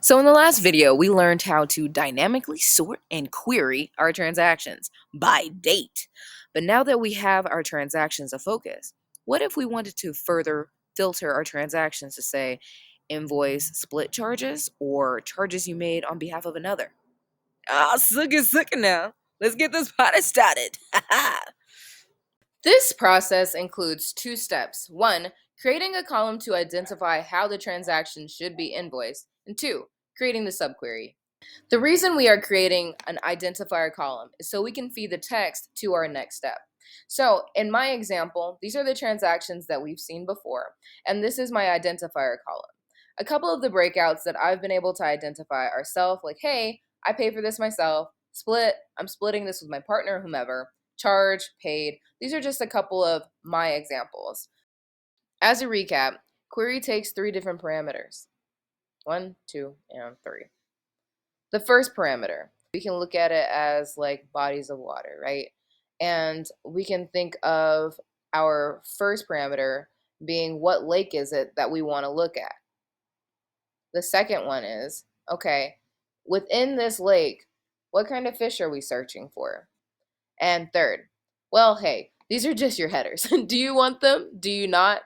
So in the last video, we learned how to dynamically sort and query our transactions by date. But now that we have our transactions a focus, what if we wanted to further filter our transactions to say invoice split charges or charges you made on behalf of another? Suka now. Let's get this party started. This process includes two steps. One, creating a column to identify how the transaction should be invoiced. And two, creating the subquery. The reason we are creating an identifier column is so we can feed the text to our next step. So in my example, these are the transactions that we've seen before, and this is my identifier column. A couple of the breakouts that I've been able to identify are self, like, hey, I pay for this myself, split, I'm splitting this with my partner, whomever, charge, paid. These are just a couple of my examples. As a recap, query takes three different parameters. 1, 2, and 3. The first parameter, we can look at it as like bodies of water, right? And we can think of our first parameter being what lake is it that we want to look at. The second one is, okay, within this lake, what kind of fish are we searching for? And third, well, hey, these are just your headers. Do you want them? Do you not?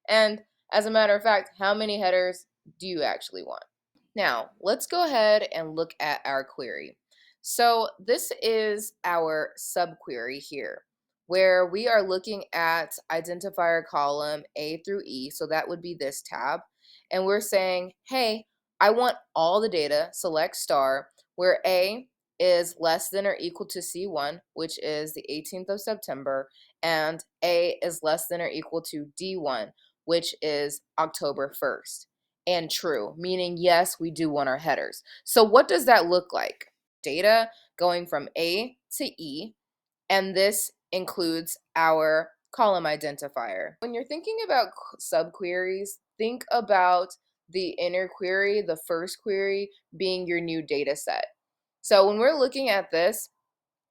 And as a matter of fact, how many headers do you actually want? Now, let's go ahead and look at our query. So this is our subquery here, where we are looking at identifier column A through E, so that would be this tab, and we're saying, hey, I want all the data, select star, where A is less than or equal to C1, which is the 18th of September, and A is less than or equal to D1, which is October 1st. And true, meaning yes, we do want our headers. So what does that look like? Data going from A to E, and this includes our column identifier. When you're thinking about subqueries, think about the inner query, the first query, being your new data set. So when we're looking at this,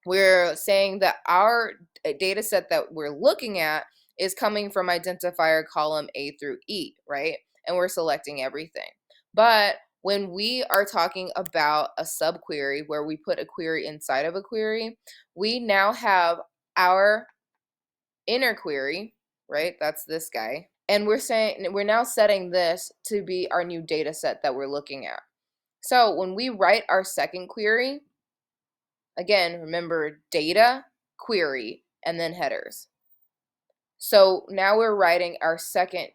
we're saying that our data set that we're looking at is coming from identifier column A through E, right? And we're selecting everything. But when we are talking about a subquery where we put a query inside of a query, we now have our inner query, right? That's this guy. And we're now setting this to be our new data set that we're looking at. So when we write our second query, again, remember data, query, and then headers. So now we're writing our second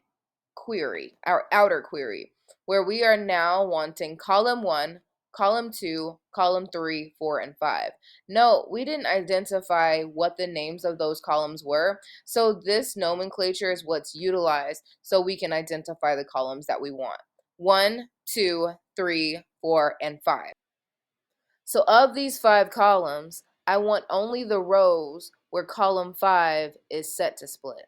query, our outer query, where we are now wanting column 1, column 2, column 3, 4, and 5. No, we didn't identify what the names of those columns were, so this nomenclature is what's utilized so we can identify the columns that we want. 1, 2, 3, 4, and 5. So of these 5 columns, I want only the rows where column 5 is set to split.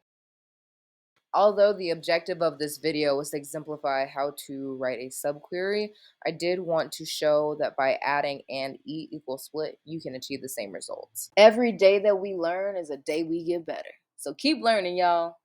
Although the objective of this video was to exemplify how to write a subquery, I did want to show that by adding and E equals split, you can achieve the same results. Every day that we learn is a day we get better. So keep learning, y'all.